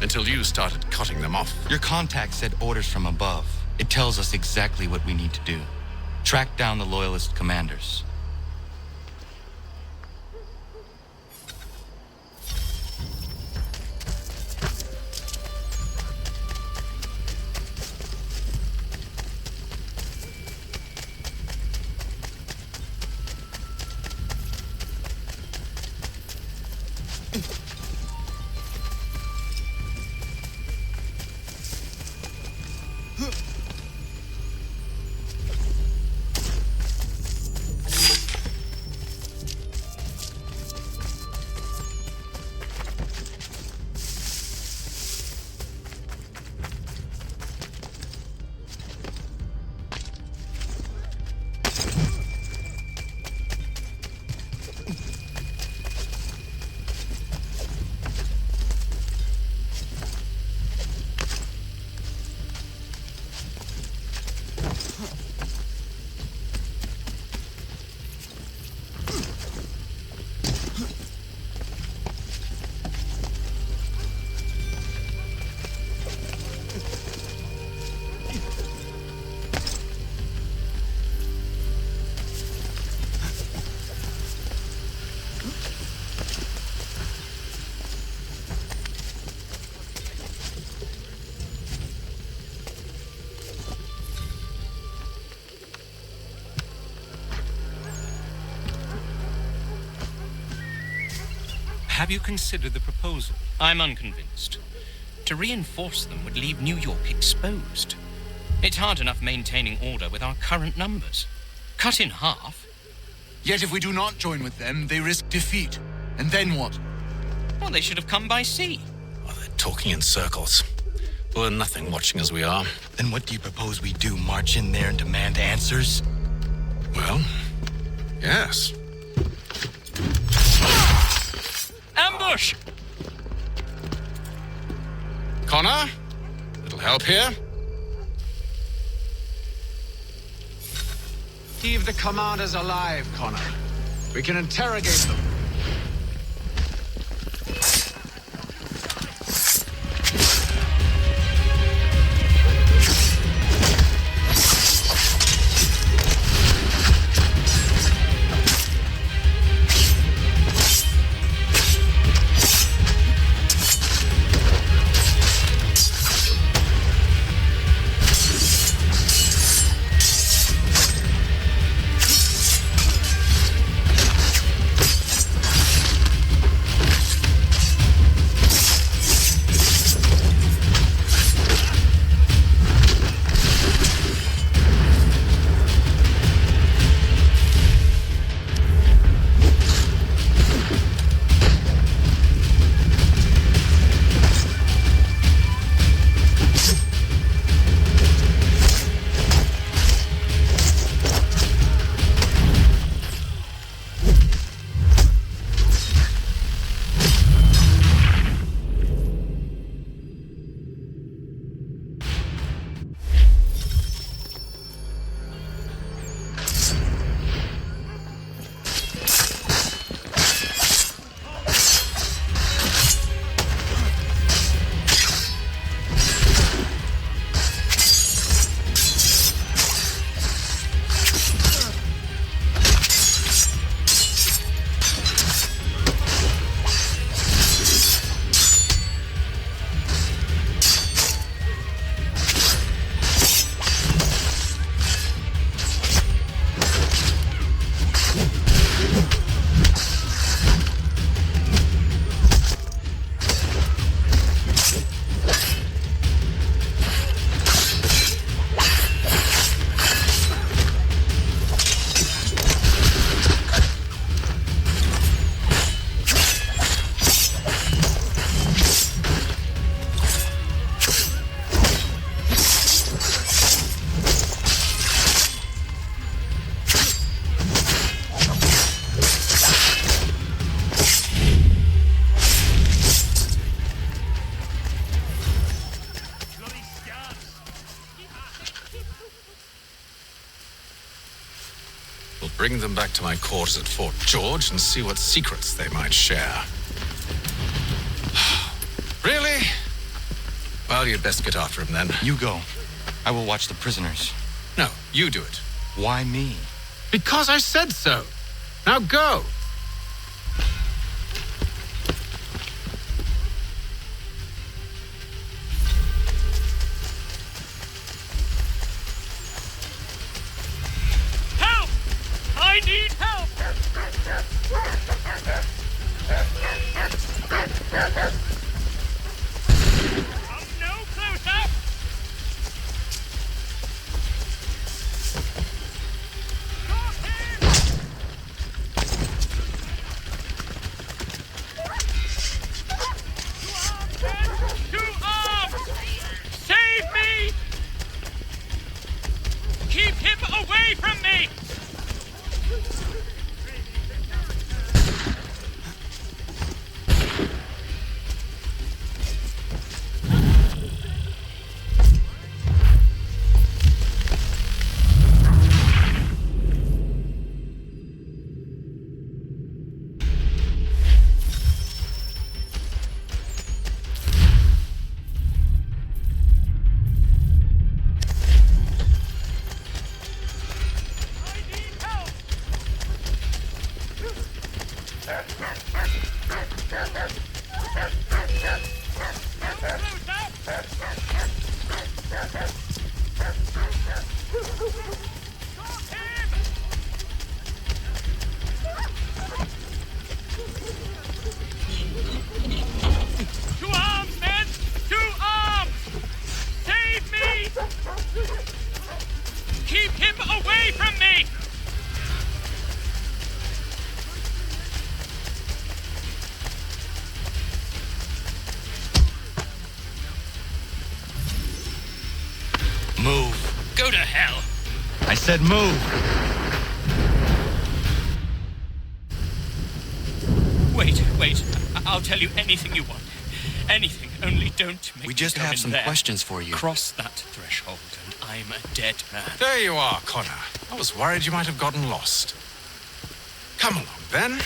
[SPEAKER 1] Until you started cutting them off.
[SPEAKER 2] Your contact said orders from above. It tells us exactly what we need to do. Track down the Loyalist commanders.
[SPEAKER 24] Have you considered the proposal?
[SPEAKER 4] I'm unconvinced. To reinforce them would leave New York exposed. It's hard enough maintaining order with our current numbers. Cut in half.
[SPEAKER 11] Yet if we do not join with them, they risk defeat. And then what?
[SPEAKER 4] Well, they should have come by sea.
[SPEAKER 1] Oh, they're talking in circles. We'll learn nothing watching as we are.
[SPEAKER 2] Then what do you propose we do? March in there and demand answers?
[SPEAKER 1] Well, yes.
[SPEAKER 4] Ambush!
[SPEAKER 1] Connor? Little help here?
[SPEAKER 8] Keep the commanders alive, Connor. We can interrogate them.
[SPEAKER 1] bring them back to my quarters at Fort George and see what secrets they might share. Really? Well, you'd best get after him then.
[SPEAKER 2] You go. I will watch the prisoners.
[SPEAKER 1] No, you do it.
[SPEAKER 2] Why me?
[SPEAKER 1] Because I said so. Now go.
[SPEAKER 19] Help! I need help! Come no closer! To arms! Save me! Keep him away from me! To arms, men! To arms! Save me! Keep him away from me!
[SPEAKER 2] Move.
[SPEAKER 4] Go to hell.
[SPEAKER 2] I said move.
[SPEAKER 4] Wait. I'll tell you anything you want. Anything, only don't make
[SPEAKER 2] We just
[SPEAKER 4] me go
[SPEAKER 2] have
[SPEAKER 4] in
[SPEAKER 2] some
[SPEAKER 4] there.
[SPEAKER 2] questions for you.
[SPEAKER 4] Cross that threshold and I'm a dead man.
[SPEAKER 1] There you are, Connor. I was worried you might have gotten lost. Come along, then.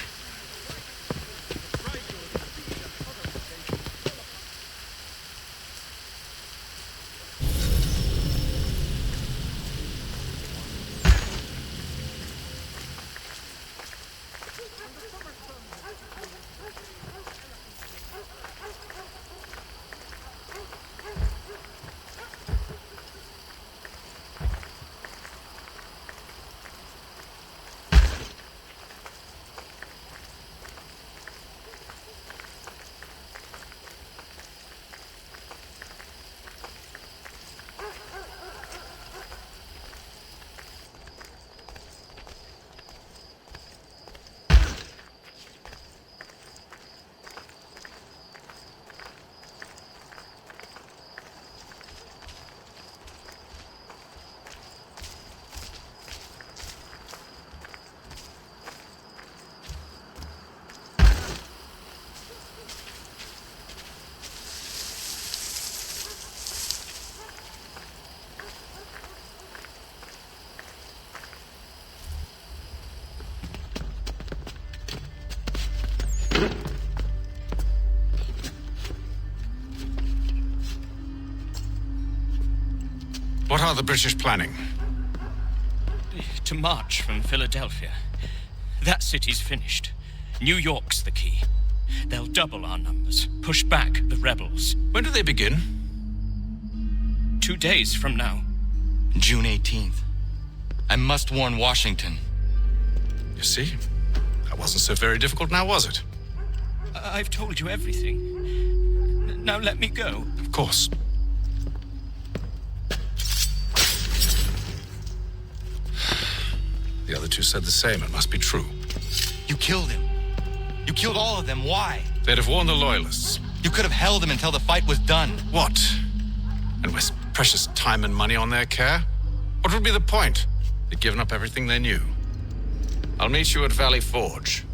[SPEAKER 1] What are the British planning?
[SPEAKER 4] To march from Philadelphia. That city's finished. New York's the key. They'll double our numbers, push back the rebels.
[SPEAKER 1] When do they begin?
[SPEAKER 4] 2 days from now.
[SPEAKER 2] June 18th. I must warn Washington.
[SPEAKER 1] You see? That wasn't so very difficult now, was it?
[SPEAKER 4] I've told you everything. Now let me go.
[SPEAKER 1] Of course. The other two said the same. It must be true.
[SPEAKER 2] You killed him. You killed all of them. Why?
[SPEAKER 1] They'd have warned the Loyalists.
[SPEAKER 2] You could have held him until the fight was done.
[SPEAKER 1] What? And waste precious time and money on their care? What would be the point? They'd given up everything they knew. I'll meet you at Valley Forge.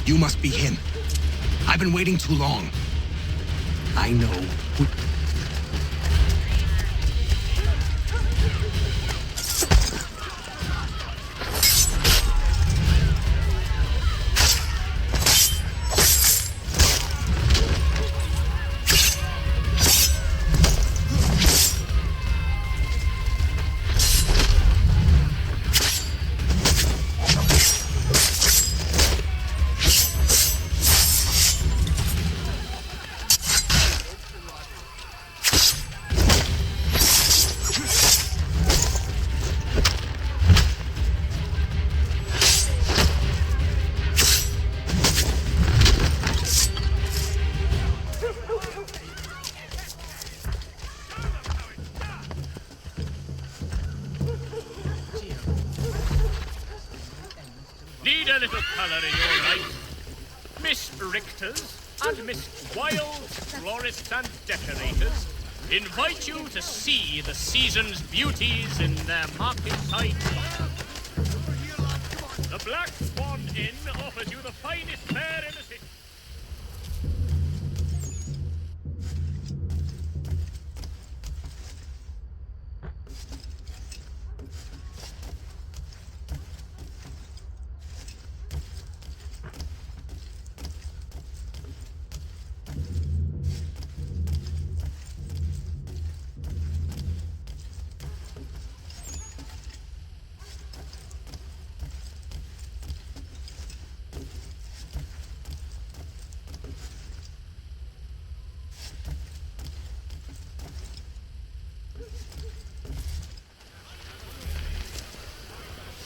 [SPEAKER 3] You must be him. I've been waiting too long. I know who...
[SPEAKER 5] Need a little colour in your life. Miss Richters and Miss Wild Florists and Decorators invite you to see the season's beauties in their market-side fair. The Black Swan Inn offers you the finest fare in the city.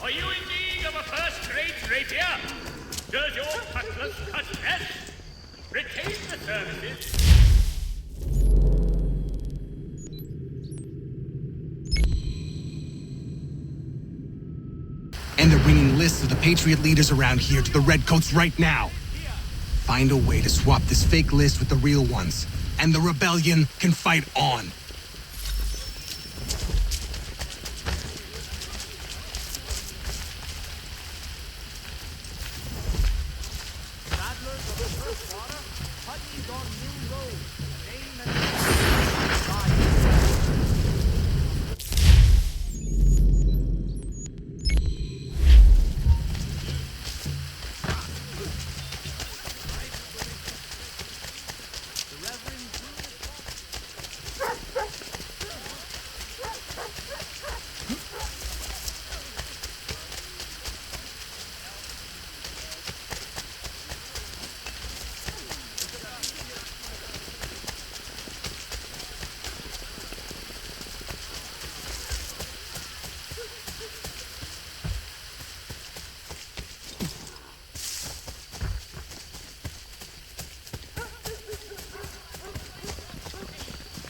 [SPEAKER 5] Are you in need of a first-rate rapier? Does your cutlass cut less? Retain the services.
[SPEAKER 3] And they're bringing lists of the Patriot leaders around here to the Redcoats right now. Find a way to swap this fake list with the real ones, and the rebellion can fight on.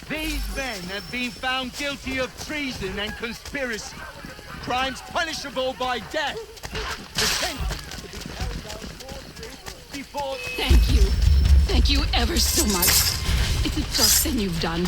[SPEAKER 11] These men have been found guilty of treason and conspiracy. Crimes punishable by death. The sentence to be carried out forthwith before...
[SPEAKER 23] Thank you. Thank you ever so much. It's a just thing you've done.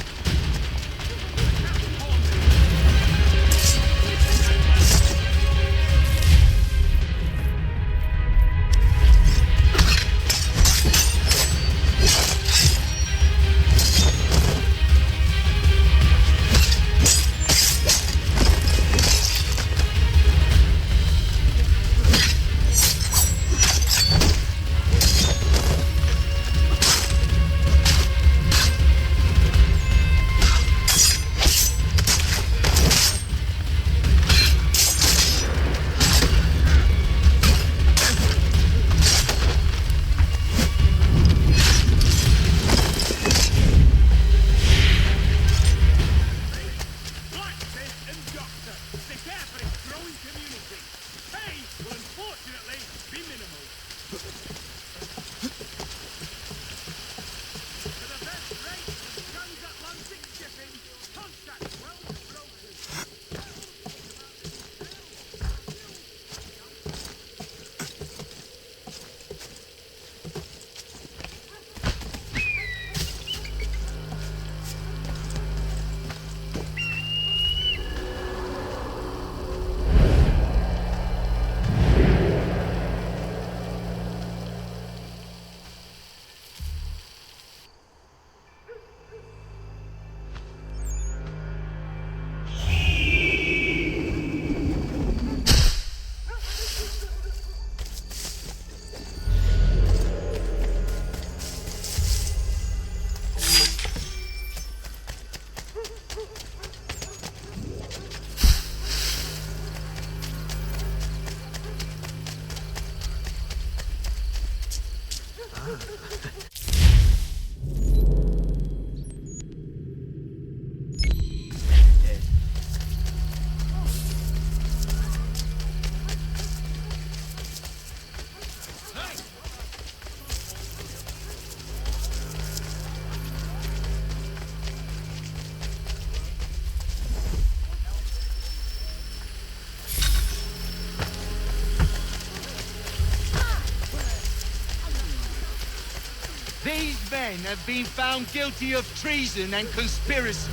[SPEAKER 11] These men have been found guilty of treason and conspiracy.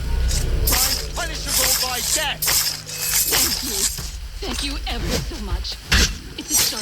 [SPEAKER 11] Crimes punishable by death.
[SPEAKER 23] Thank you. Thank you ever so much. It's a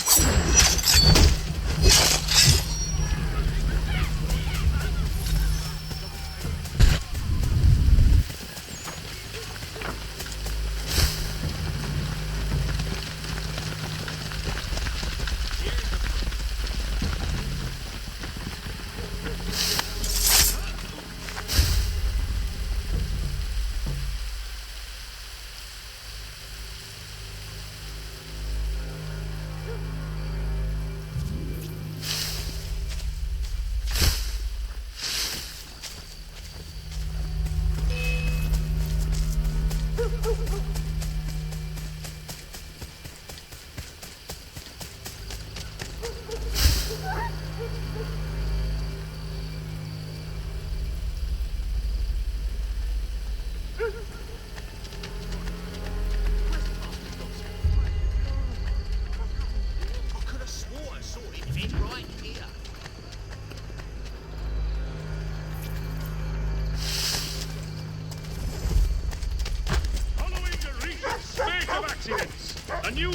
[SPEAKER 23] just
[SPEAKER 5] A new